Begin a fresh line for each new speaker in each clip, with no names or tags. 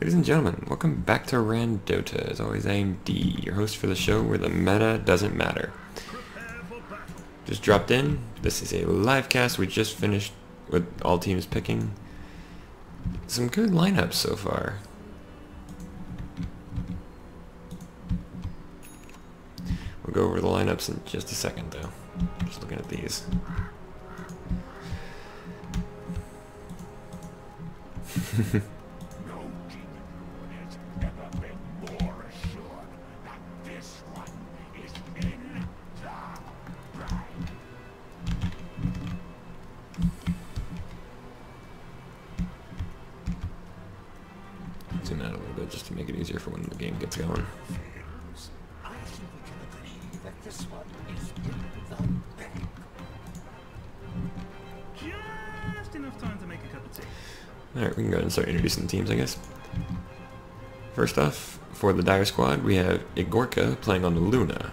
Ladies and gentlemen, welcome back to RanDOTA. As always, I am D, your host for the show where the meta doesn't matter. Just dropped in. This is a live cast. We just finished with all teams picking. Some good lineups so far. We'll go over the lineups in just a second though. Just looking at these. Zoom out a little bit just to make it easier for when the game gets going.
Just enough time to make a cup of tea.
Alright, we can go ahead and start introducing the teams, I guess. First off, for the Dire squad, we have Igorka playing on the Luna.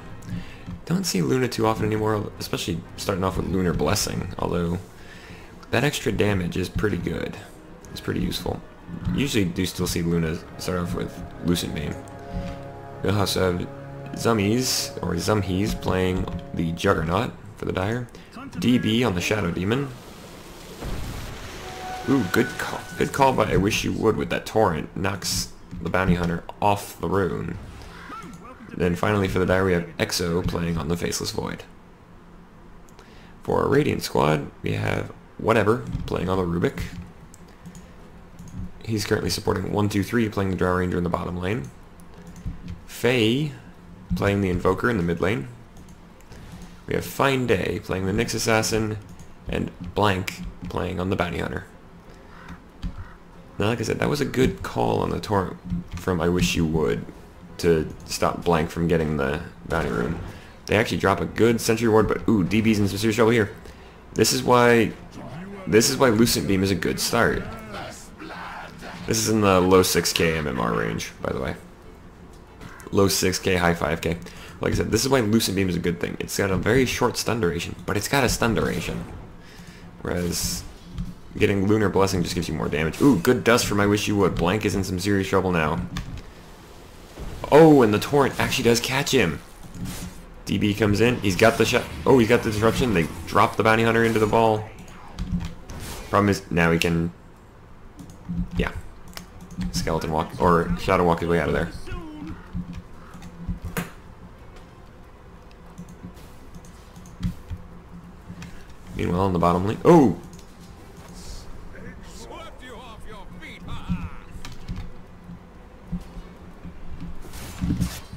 Don't see Luna too often anymore, especially starting off with Lunar Blessing, although that extra damage is pretty good. It's pretty useful. Usually do still see Luna start off with Lucent Beam. We also have Zummies, or Zumhees, playing the Juggernaut for the Dire. DB on the Shadow Demon. Ooh, good call. Good call by I Wish You Would with that Torrent. Knocks the Bounty Hunter off the rune. Then finally for the Dire we have Exo playing on the Faceless Void. For our Radiant squad, we have Whatever playing on the Rubik. He's currently supporting 1-2-3, playing the Drow Ranger in the bottom lane. Faye playing the Invoker in the mid lane. We have Fine Day playing the Nyx Assassin, and Blank playing on the Bounty Hunter. Now, like I said, that was a good call on the torrent from I Wish You Would to stop Blank from getting the Bounty Rune. They actually drop a good Sentry Ward, but ooh, DB's in some serious trouble here. This is why Lucent Beam is a good start. This is in the low 6k MMR range, by the way. Low 6k, high 5k. Like I said, this is why Lucent Beam is a good thing. It's got a very short stun duration, but it's got a stun duration. Whereas getting Lunar Blessing just gives you more damage. Ooh, good dust from I Wish You Would. Blank is in some serious trouble now. Oh, and the Torrent actually does catch him. DB comes in. He's got the shot. Oh, he's got the disruption. They drop the Bounty Hunter into the ball. Problem is, now he can... yeah. Skeleton walk, or Shadow walk his way out of there. Meanwhile, on the bottom lane, oh!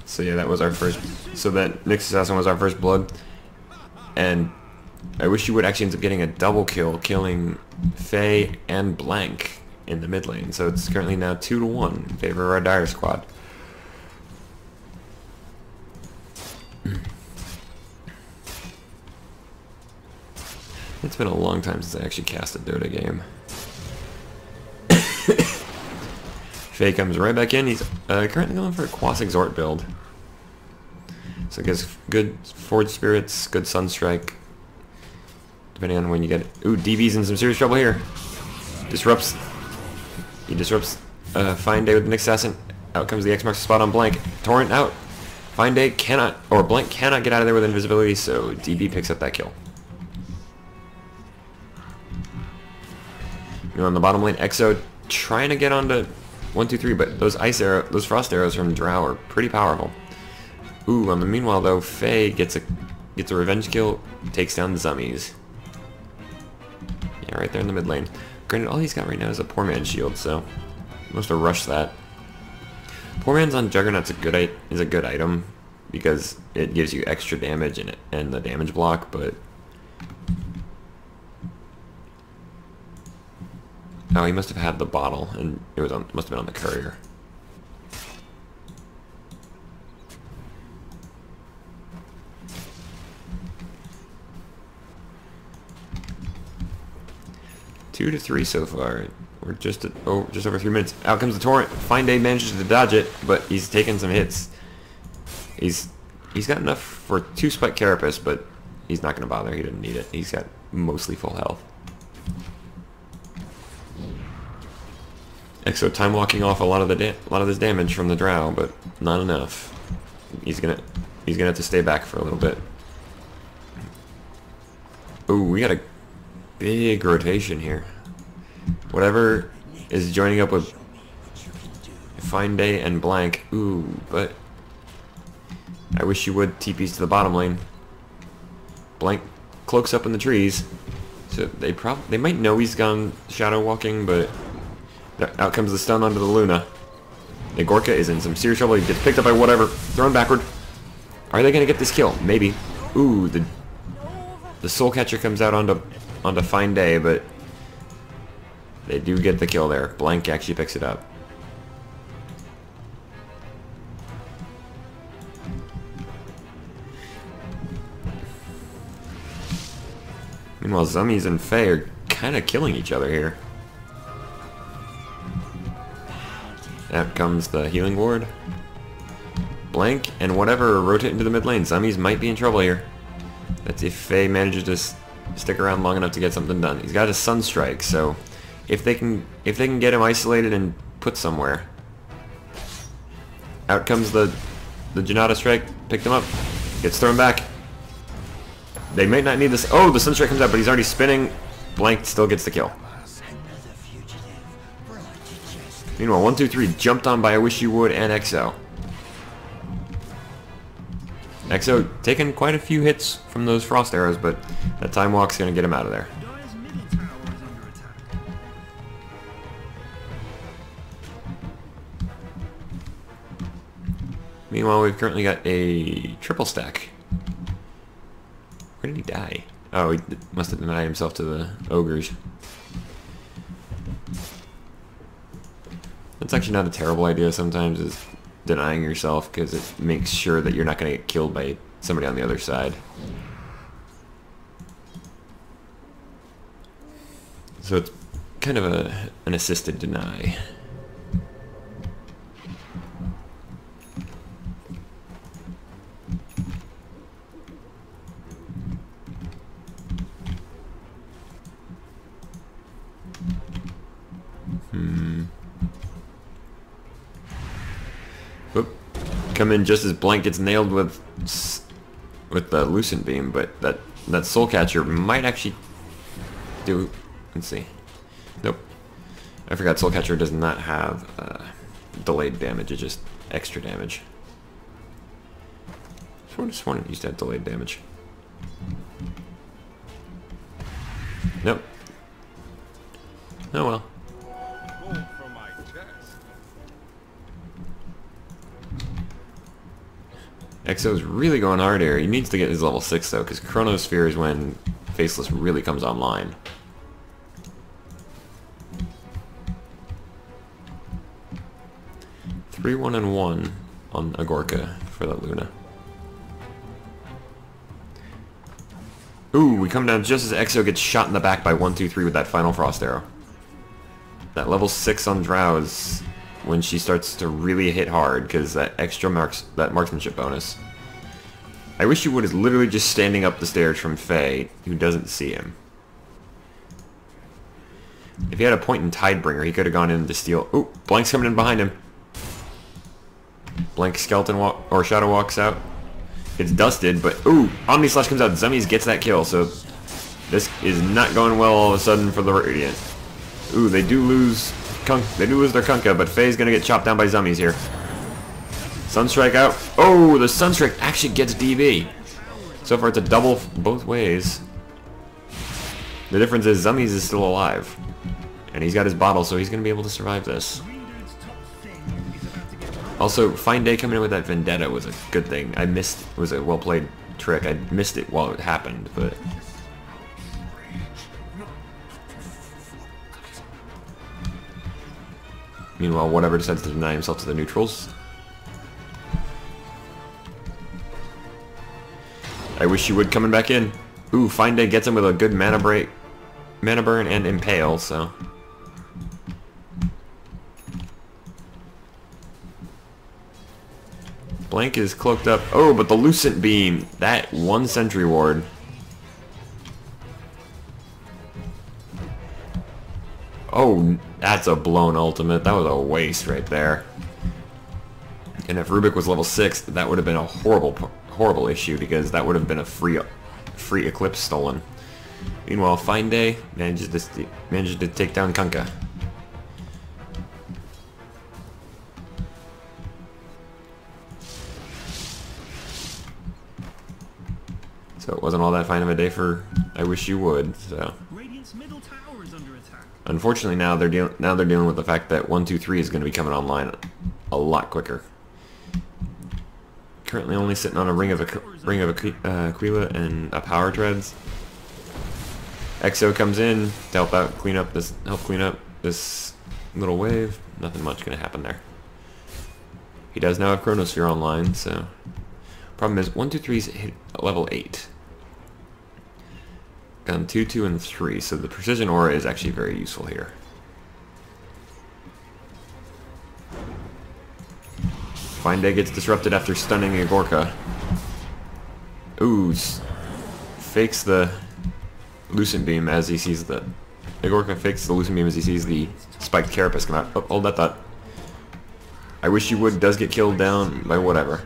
So yeah, that was our first. So that Nyx Assassin was our first blood, and I Wish You Would actually ends up getting a double kill, killing Faye and Blank in the mid lane. So it's currently now 2-1 in favor of our Dire squad. It's been a long time since I actually cast a Dota game. Faye comes right back in. He's currently going for a Quas Exhort build. So I guess good Forge Spirits, good Sunstrike. Depending on when you get it. Ooh, DB's in some serious trouble here. Disrupts. He disrupts Fine Day with the Nyx Assassin. Out comes the X marks the spot on Blank. Torrent out. Fine Day cannot, or Blank cannot get out of there with invisibility, so DB picks up that kill. You know, on the bottom lane, Exo trying to get onto 1-2-3, but those those frost arrows from Drow are pretty powerful. Ooh, on the meanwhile though, Faye gets a revenge kill, takes down the Zummies. Yeah, right there in the mid lane. Granted, all he's got right now is a Poor Man's Shield, so he must have rushed that. Poor Man's on Juggernaut's is a good item because it gives you extra damage and the damage block, but oh, he must have had the bottle, and it must have been on the courier. Two to 3 so far. We're just over 3 minutes. Out comes the Torrent. Fine Day manages to dodge it, but he's taking some hits. He's got enough for 2 Spike Carapace, but he's not going to bother. He didn't need it. He's got mostly full health. Exo time walking off a lot of this damage from the drow, but not enough. He's gonna have to stay back for a little bit. Ooh, we got a big rotation here. Whatever is joining up with Fine Day and Blank. Ooh, but I wish you would TPs to the bottom lane. Blank cloaks up in the trees, so they might know he's gone shadow walking, but out comes the stun onto the Luna. The Gorka is in some serious trouble. He gets picked up by whatever, thrown backward. Are they gonna get this kill? Maybe. Ooh, the Soul Catcher comes out onto Fine Day, but they do get the kill there. Blank actually picks it up. Meanwhile, Zummies and Faye are kind of killing each other here. Out comes the healing ward. Blank and whatever rotate into the mid lane. Zummies might be in trouble here. Let's see if Faye manages to stick around long enough to get something done. He's got a Sunstrike, so if they can get him isolated and put somewhere. Out comes the Janata Strike. Picked him up. Gets thrown back. They might not need this. Oh, the Sunstrike comes out, but he's already spinning. Blank still gets the kill. Meanwhile, 1, 2, 3 jumped on by I Wish You Would and Exo. Exo taking quite a few hits from those frost arrows, but that time walk's gonna get him out of there.
Dire's middle tower is under attack.
Meanwhile, we've currently got a triple stack. Where did he die? Oh, he must have denied himself to the ogres. That's actually not a terrible idea sometimes, is denying yourself, because it makes sure that you're not going to get killed by somebody on the other side. So it's kind of an assisted deny. Whoop. Come in just as Blank gets nailed with the Lucent Beam, but that Soul Catcher might actually do. Let's see. Nope. I forgot Soul Catcher does not have delayed damage. It's just extra damage. I just wanted to use that delayed damage. Nope. Oh well. Exo's really going hard here. He needs to get his level 6 though, because Chronosphere is when Faceless really comes online. Three 1-1 on Agorka for the Luna. Ooh, we come down just as Exo gets shot in the back by 1, 2, 3 with that final Frost Arrow. That level 6 on Drow is when she starts to really hit hard, because that extra marksmanship bonus. I Wish You Would is literally just standing up the stairs from Faye, who doesn't see him. If he had a point in Tidebringer, he could have gone in to steal. Ooh, Blank's coming in behind him. Blank skeleton walk or shadow walks out. It's dusted, but ooh, Omni Slash comes out. Zummies gets that kill, so this is not going well all of a sudden for the Radiant. Ooh, they do lose their Kunkka, but Faye's gonna get chopped down by Zummies here. Sunstrike out. Oh, the Sunstrike actually gets DB. So far it's a double both ways. The difference is Zummies is still alive. And he's got his bottle, so he's gonna be able to survive this. Also, Fine Day coming in with that Vendetta was a good thing. I missed, it was a well played trick. I missed it while it happened, but... Meanwhile, whatever decides to deny himself to the neutrals. I Wish You Would coming back in. Ooh, Fine Day gets him with a good mana burn and impale, so... Blank is cloaked up. Oh, but the Lucent Beam. That one sentry ward. Oh, that's a blown ultimate. That was a waste right there. And if Rubik was level 6, that would have been a horrible issue, because that would have been a free Eclipse stolen. Meanwhile, Fine Day manages to take down Kunkka. So it wasn't all that fine of a day for I Wish You Would. So
Radiant's middle tower is under attack.
unfortunately, now they're dealing with the fact that 1-2-3 is going to be coming online a lot quicker. Currently only sitting on a ring of Aquila and a Power Treads. EXO comes in to help clean up this little wave. Nothing much going to happen there. He does now have Chronosphere online, so problem is 1-2-3's hit level 8. Got 2, 2, and 3, so the Precision Aura is actually very useful here. Fine Day gets disrupted after stunning Agorka. Ooh, fakes the Lucent Beam as he sees the... Agorka fakes the Lucent Beam as he sees the spiked Carapace come out. Oh, hold that thought. I Wish You Would does get killed down by whatever.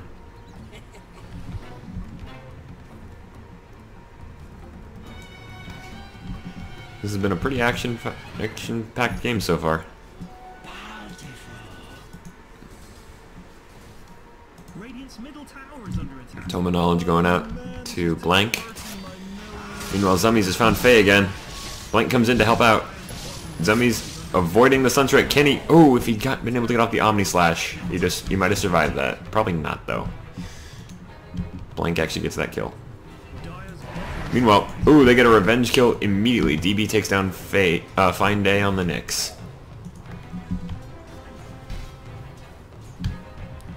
This has been a pretty action-packed game so far.
Radiant's middle tower is under attack.
Toma Knowledge going out to Blank. Meanwhile, Zummies has found Faye again. Blank comes in to help out. Zummies avoiding the Sunstrike. Kenny, oh, if he'd been able to get off the Omni Slash, he might have survived that. Probably not, though. Blank actually gets that kill. Meanwhile, ooh, they get a revenge kill immediately. DB takes down Fine Day on the Nyx.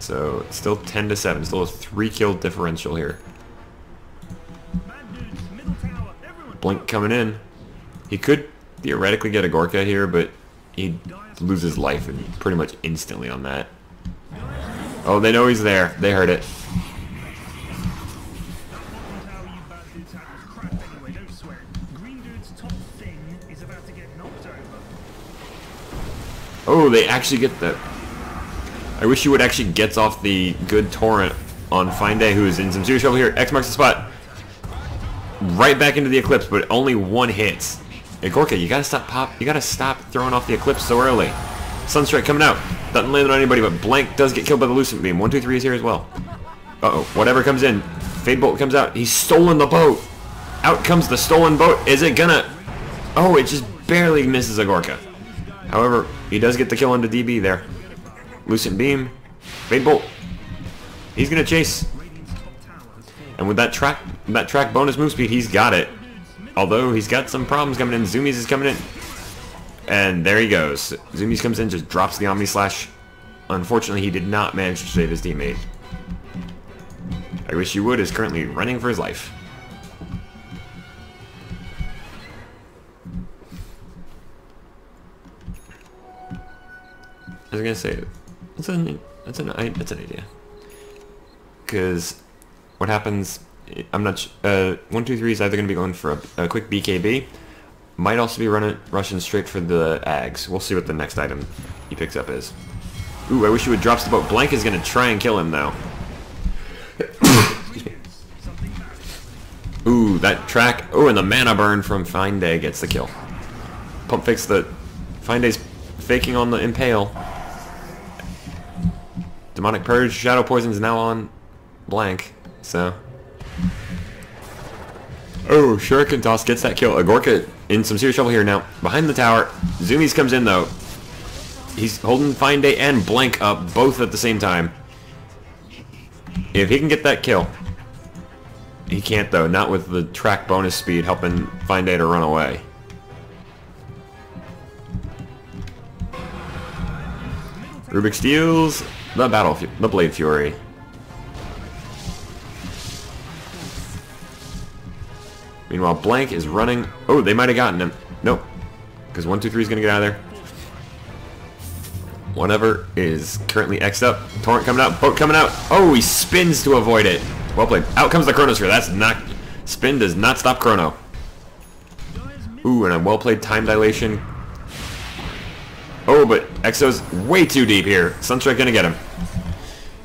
So, still 10-7. Still a 3-kill differential here. Blink coming in. He could theoretically get a Gorka here, but he'd lose his life pretty much instantly on that. Oh, they know he's there. They heard it. Oh, they actually get that. I Wish You Would actually gets off the good torrent on Fine Day, who is in some serious trouble here. X marks the spot. Right back into the Eclipse, but only one hits. Hey, Gorka, you gotta stop throwing off the Eclipse so early. Sunstrike coming out. Doesn't land on anybody, but Blank does get killed by the Lucent Beam. 1-2-3 is here as well. Uh-oh, whatever comes in. Fade Bolt comes out. He's stolen the boat. Out comes the stolen boat. Is it gonna... Oh, it just barely misses a Gorka. However, he does get the kill into DB there. Lucent Beam. Fade Bolt. He's gonna chase. And with that track bonus move speed, he's got it. Although he's got some problems coming in. Zoomies is coming in. And there he goes. Zoomies comes in, just drops the Omni Slash. Unfortunately, he did not manage to save his teammate. I Wish You Would is currently running for his life. I was gonna say, that's an idea. Because what happens? I'm not. 1-2-3 is either gonna be going for a quick BKB. Might also be rushing straight for the Ags. We'll see what the next item he picks up is. Ooh, I Wish You Would drops the boat. Blank is gonna try and kill him though. Ooh, that track. Oh, and the mana burn from Fine Day gets the kill. Pump fakes the... Fine Day's faking on the Impale. Demonic Purge, Shadow Poison's now on Blank, so... Oh, Shuriken Toss gets that kill. Agorka in some serious trouble here now. Behind the tower. Zoomies comes in though. He's holding Fine Day and Blank up both at the same time. If he can get that kill. He can't though, not with the track bonus speed helping Fine Day to run away. Rubik steals the Blade Fury. Meanwhile, Blank is running. Oh, they might have gotten him. Nope. Because 1-2-3 is going to get out of there. Whatever is currently X'd up. Torrent coming out. Boat coming out. Oh, he spins to avoid it. Well played. Out comes the Chronosphere. That's not... Spin does not stop Chrono. Ooh, and a well-played time dilation. Oh, but Exo's way too deep here. Sunstrike gonna get him.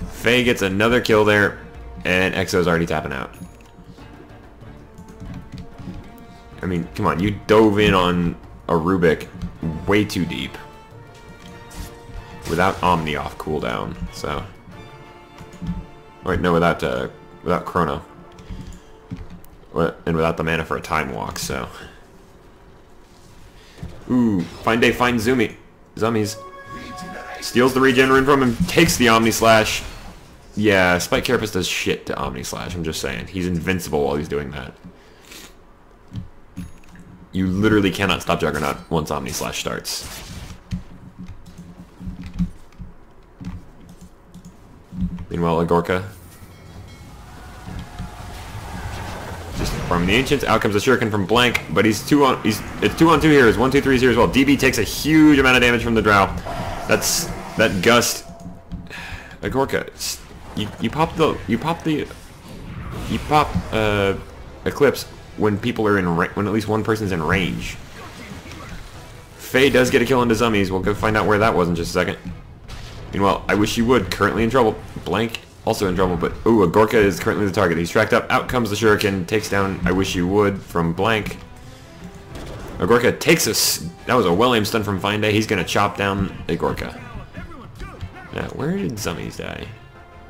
Faye gets another kill there, and Exo's already tapping out. I mean, come on, you dove in on a Rubik way too deep. Without Omni off cooldown, so... Wait, no, without Chrono. And without the mana for a Time Walk, so... Ooh, Fine Day finds Zummies. Steals the regen rune from him, takes the Omni Slash. Yeah, Spike Carapace does shit to Omni Slash, I'm just saying. He's invincible while he's doing that. You literally cannot stop Juggernaut once Omni Slash starts. Meanwhile, Agorka. Just from the Ancients, out comes the Shuriken from Blank, but it's 2 on 2 here. It's 1, 2, 3 here as well. DB takes a huge amount of damage from the Drow. That's that Gust. Agorka, you pop Eclipse when people are in when at least one person's in range. Faye does get a kill into Zummies. We'll go find out where that was in just a second. Meanwhile, I wish you would, currently in trouble. Blank, also in trouble, but ooh, Agorka is currently the target. He's tracked up, out comes the Shuriken, takes down I wish you would from Blank. Agorka takes that was a well-aimed stun from Fine Day. He's gonna chop down Agorka. Now, where did Zummies die?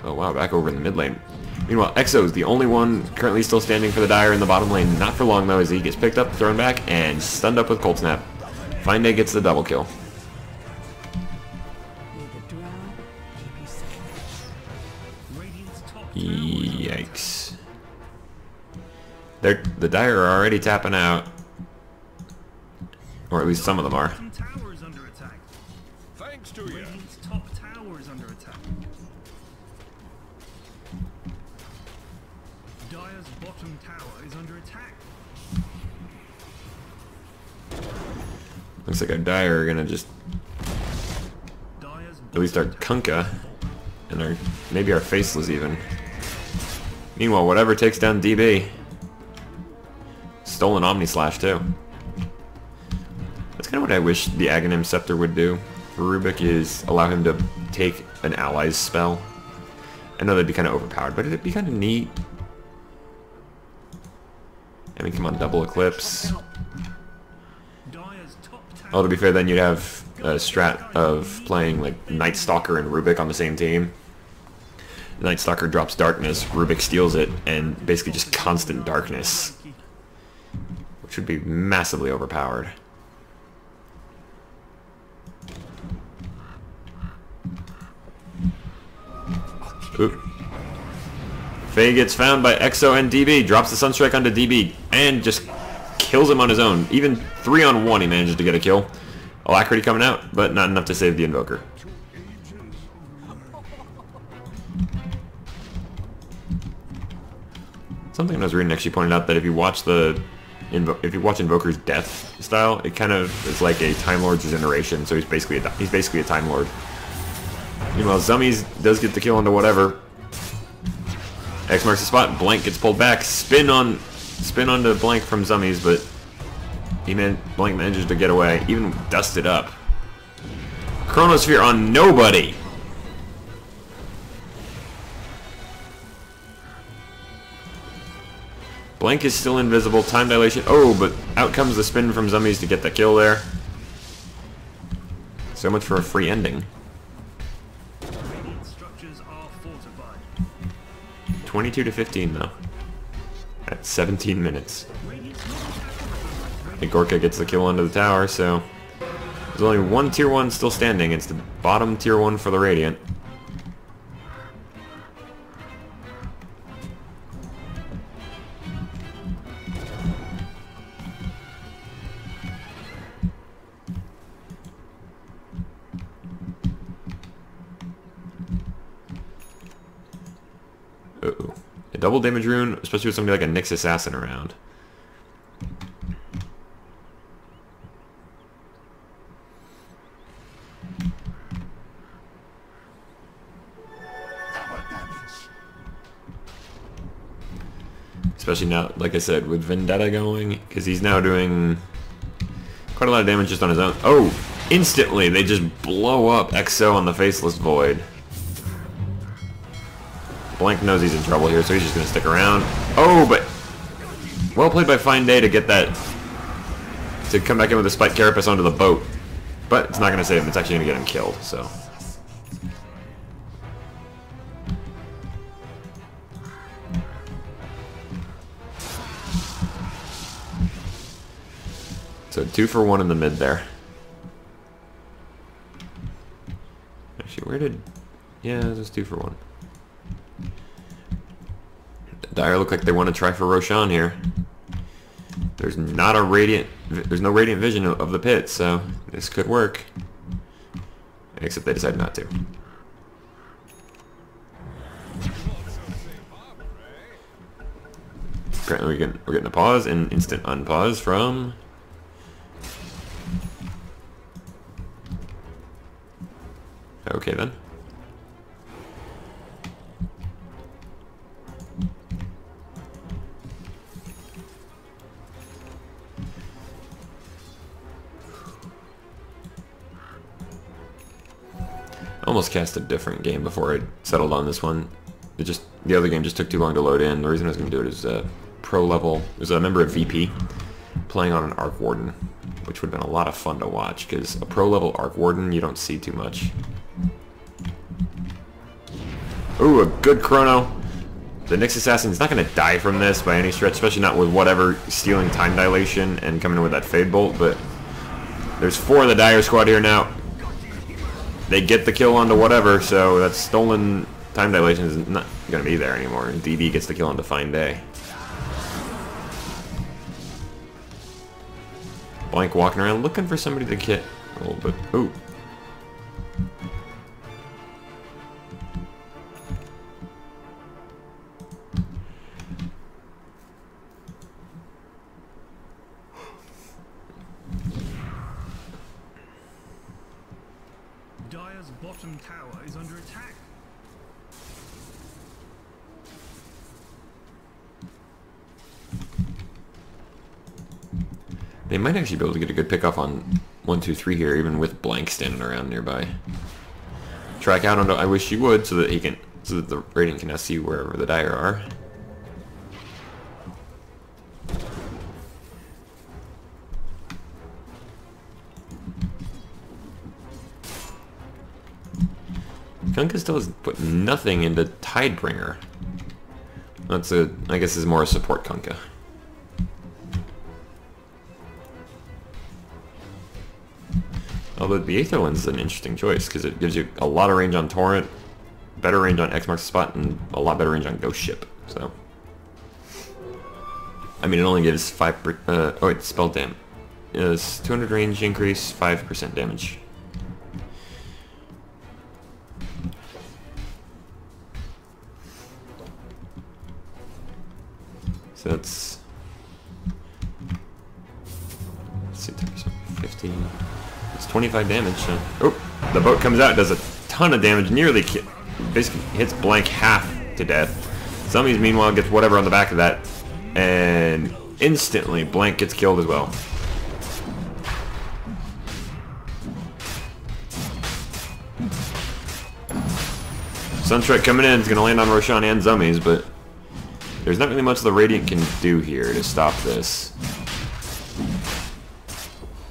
Oh wow, back over in the mid lane. Meanwhile, Exo's the only one currently still standing for the Dire in the bottom lane. Not for long though, as he gets picked up, thrown back, and stunned up with Cold Snap. Fine Day gets the double kill. Yikes. The Dire are already tapping out. Or at least some of them are.
Towers under attack.
Thanks to you.
Radiant's top tower is under attack. Dire's bottom tower is under attack.
Looks like our Dire are gonna just
Dire's
at least our Kunkka and maybe our Faceless even. Meanwhile, whatever takes down DB. Stolen Omni Slash too. That's kind of what I wish the Aghanim Scepter would do for Rubik, is allow him to take an ally's spell. I know that'd be kind of overpowered, but it'd be kind of neat. I mean, come on, double Eclipse.
Dire's top tower.
Oh, to be fair, then you'd have a strat of playing like Night Stalker and Rubik on the same team. Night Stalker drops Darkness, Rubik steals it, and basically just constant darkness, which would be massively overpowered. Oop. Faye gets found by Exo and DB, drops the Sunstrike onto DB, and just kills him on his own. Even 3-on-1 he manages to get a kill. Alacrity coming out, but not enough to save the Invoker. Something I was reading actually pointed out that if you watch Invoker's death style, it kind of is like a Time Lord's generation. So he's basically a Time Lord. Meanwhile, Zummies does get the kill onto whatever. X marks the spot. Blank gets pulled back. Spin onto Blank from Zummies, but Blank manages to get away. Even dusted up. Chronosphere on nobody. Blank is still invisible. Time dilation. Oh, but out comes the spin from Zummies to get the kill there. So much for a free ending.
Radiant structures are fortified.
22-15 though. At 17 minutes.
Radiant's
Agorka gets the kill onto the tower, so there's only one tier 1 still standing. It's the bottom tier 1 for the Radiant. Uh-oh. A double damage rune, especially with somebody like a Nyx Assassin around. Especially now, like I said, with Vendetta going, because he's now doing quite a lot of damage just on his own. Oh! instantly they just blow up XO on the Faceless Void. Blank knows he's in trouble here, so he's just going to stick around. Oh, but well played by Fine Day to get that, to come back in with a Spike Carapace onto the boat. But it's not going to save him, it's actually going to get him killed, so. So 2 for 1 in the mid there. Actually, where did... Yeah, it was 2 for 1. Dire look like they want to try for Roshan here. There's not a radiant... There's no radiant vision of the pit, so this could work. Except they decided not to. Apparently we're getting a pause and instant unpause from... Okay then. Almost cast a different game before I settled on this one. The other game just took too long to load in. The reason I was going to do it is pro level. There's a member of VP playing on an Arc Warden, which would have been a lot of fun to watch, because a pro level Arc Warden you don't see too much. Ooh, a good chrono. The Nyx Assassin's not going to die from this by any stretch, especially not with whatever stealing time dilation and coming in with that Fade Bolt, but there's 4 of the Dire squad here now. They get the kill onto whatever, so that stolen time dilation is not going to be there anymore. And DB gets the kill onto Fine Day. Blank walking around looking for somebody to hit a little bit. Ooh.
Dire's bottom tower is under attack.
They might actually be able to get a good pickoff on 1, 2, 3 here, even with Blank standing around nearby. Track out onto I Wish You Would, so that he can, so that the Radiant can now see wherever the Dire are. Kunkka still has put nothing into Tidebringer. That's a, I guess, is more a support Kunkka. Although the Aether Lens is an interesting choice, because it gives you a lot of range on Torrent, better range on X Marks the Spot, and a lot better range on Ghost Ship. So, I mean, it only gives 5%. Oh, it's spell damage. It's 200 range increase, 5% damage. So that's, let's see, 10%, 50. It's 25 damage. So, oh, the boat comes out, does a ton of damage, nearly basically hits Blank half to death. Zombies meanwhile gets whatever on the back of that, and instantly Blank gets killed as well. Sunstrike coming in is going to land on Roshan and zombies, but there's not really much the Radiant can do here to stop this,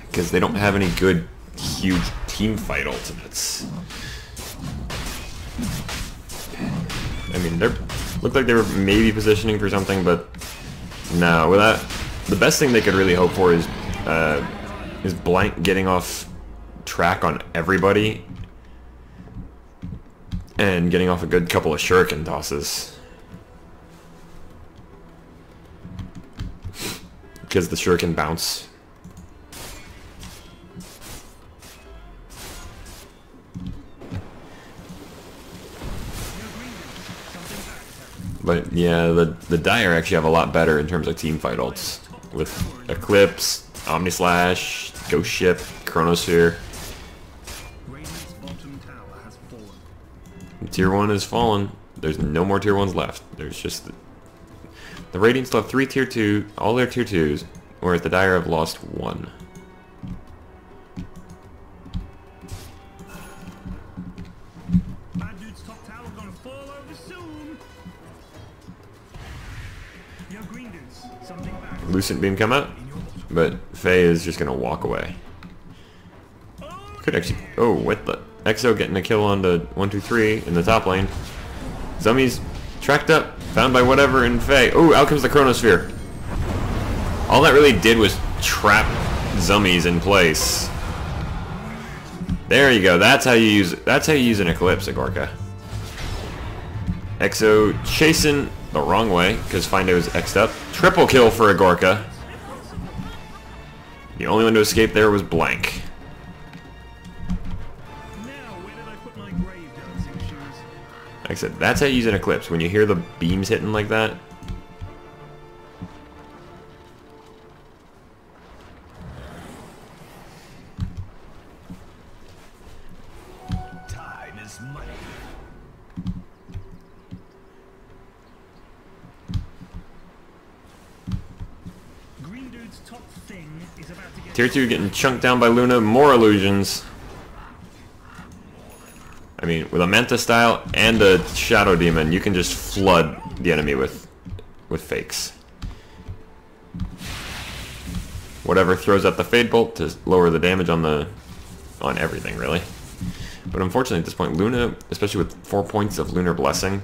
because they don't have any good, huge team fight ultimates. I mean, they looked like they were maybe positioning for something, but no. With that, the best thing they could really hope for is Blank getting off track on everybody and getting off a good couple of shuriken tosses. Because the shuriken bounce. But yeah, the Dire actually have a lot better in terms of team fight ults. With Eclipse, Omnislash, Ghost Ship, Chronosphere.
Radiant's bottom tower has fallen.
Tier 1 has fallen. There's no more Tier 1s left. There's just... The Radiant still have 3 Tier 2, all their Tier 2s, whereas the Dire have lost 1.
Yo, green dudes, something back.
Lucent Beam come out, but Faye is just gonna walk away. Could actually. Oh, with the Exo getting a kill on the 1-2-3 in the top lane. Zummies tracked up, found by whatever in Faye. Oh, out comes the Chronosphere. All that really did was trap Zummies in place. There you go. That's how you use. That's how you use an Eclipse, Agorka. Exo chasing the wrong way because Find Day was X'd up. Triple kill for Agorka. The only one to escape there was Blank. Like I said, that's how you use an Eclipse. When you hear the beams hitting like that.
Time is money.
Green dude's top thing is about to get.
Tier 2 getting chunked down by Luna. More illusions. I mean, with a Manta style and a Shadow Demon, you can just flood the enemy with fakes. Whatever throws out the Fade Bolt to lower the damage on everything, really. But unfortunately, at this point, Luna, especially with 4 points of Lunar Blessing,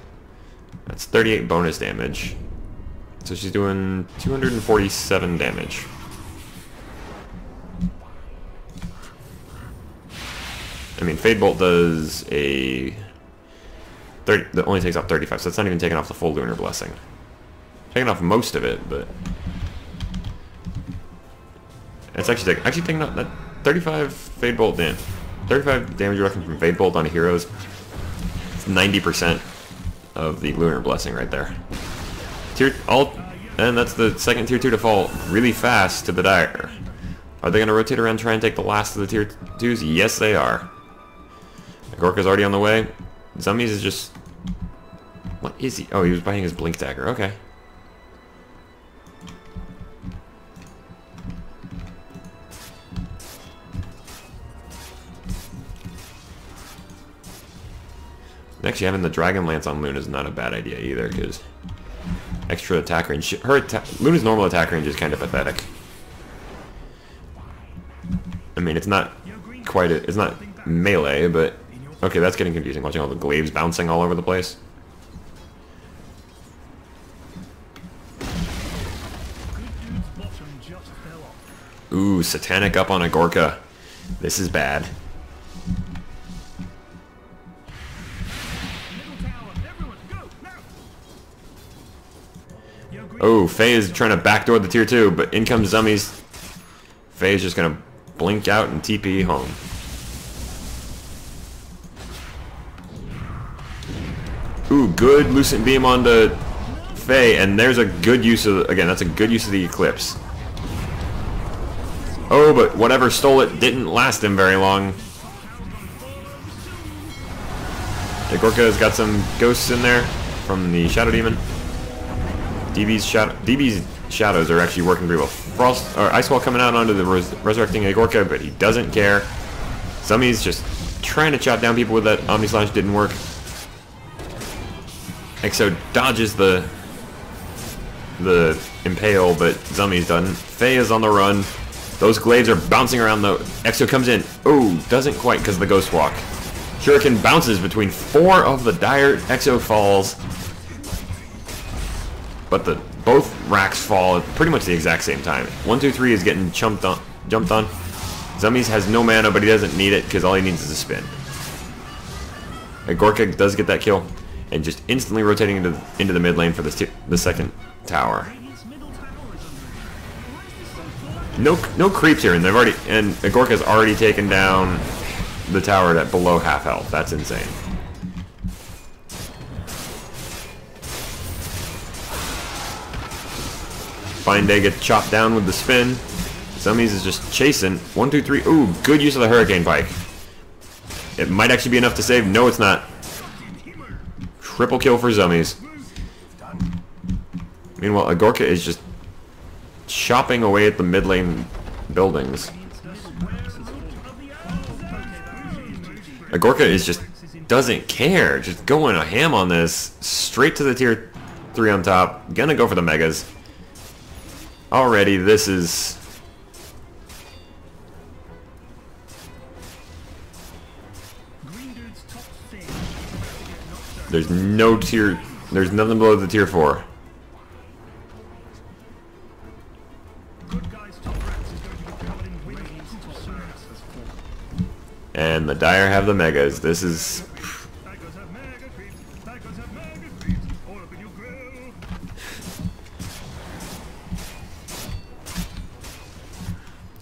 that's 38 bonus damage. So she's doing 247 damage. I mean, Fade Bolt does a 30, that only takes off 35, so it's not even taking off the full Lunar Blessing. Taking off most of it, but it's actually taking off that 35 Fade Bolt damage. 35 damage reduction from Fade Bolt on heroes. It's 90% of the Lunar Blessing right there. And that's the second Tier 2 to fall really fast to the Dire. Are they going to rotate around and try and take the last of the Tier 2s? Yes, they are. Agorka's already on the way. Zummies is just... What is he? Oh, he was buying his Blink Dagger. Okay. Actually, having the Dragon Lance on Luna is not a bad idea either, because extra attack range. Luna's normal attack range is kind of pathetic. I mean, it's not quite it's not melee, but okay, that's getting confusing. Watching all the glaives bouncing all over the place. Ooh, Satanic up on Agorka. This is bad. Oh, Faye is trying to backdoor the Tier 2, but in comes Zummies. Faye is just going to blink out and TP home. Ooh, good Lucent Beam onto Faye, and there's a good use of, again, that's a good use of the Eclipse. Oh, but whatever stole it didn't last him very long. Agorka's got some ghosts in there from the Shadow Demon. DB's shadows are actually working pretty well. Frost or Ice Wall coming out onto the resurrecting Agorka, but he doesn't care. Zummy's just trying to chop down people with that Omni Slash, didn't work. Exo dodges the impale, but Zummy's done. Faye is on the run. Those glaives are bouncing around though. Exo comes in. Oh, doesn't quite because of the Ghost Walk. Shuriken bounces between 4 of the Dire. Exo falls. But both racks fall at pretty much the exact same time. 1-2-3 is getting jumped on. Zummies has no mana, but he doesn't need it because all he needs is a spin. Agorka does get that kill, and just instantly rotating into the mid lane for the second tower. No creeps here, and Agorka's already taken down the tower at below half health. That's insane. Find Day gets chopped down with the spin. Zummies is just chasing. 1-2-3. Ooh, good use of the Hurricane Pike. It might actually be enough to save. No, it's not. Triple kill for Zummies. Meanwhile, Agorka is just chopping away at the mid lane buildings. Agorka is just doesn't care. Just going a ham on this. Straight to the Tier 3 on top. Gonna go for the Megas. Already, this is...
Green dude's top thing.
There's no tier... There's nothing below the tier 4.
Good guy's top rats is going to be covered in wings top rats.
And the Dire have the Megas. This is...
Tigers have mega creeps. Tigers have mega creeps. All up in your grill.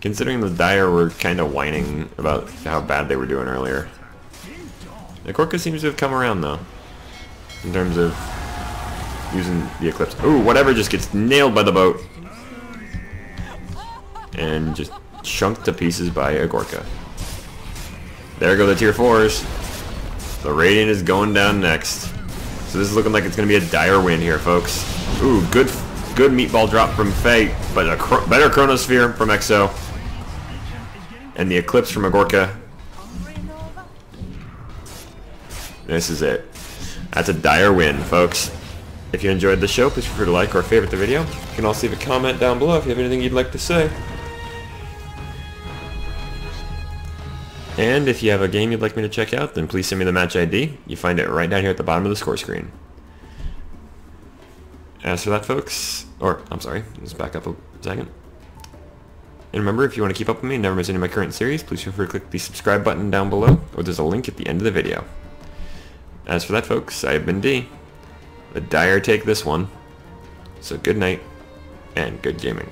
Considering the Dire were kind of whining about how bad they were doing earlier. The Gorka seems to have come around though. In terms of using the Eclipse. Ooh, whatever just gets nailed by the boat. And just chunked to pieces by a Gorka. There go the tier 4s. The Radiant is going down next. So this is looking like it's going to be a Dire win here, folks. Ooh, good meatball drop from Faye, but a better Chronosphere from Exo. And the Eclipse from a Gorka. This is it. That's a Dire win, folks. If you enjoyed the show, please feel free to like or favorite the video. You can also leave a comment down below if you have anything you'd like to say. And if you have a game you'd like me to check out, then please send me the match ID. You find it right down here at the bottom of the score screen. As for that, folks, I'm sorry, let's back up a second. And remember, if you want to keep up with me and never miss any of my current series, please feel free to click the subscribe button down below, or there's a link at the end of the video. As for that, folks, I have been D. The Dire take this one. So good night, and good gaming.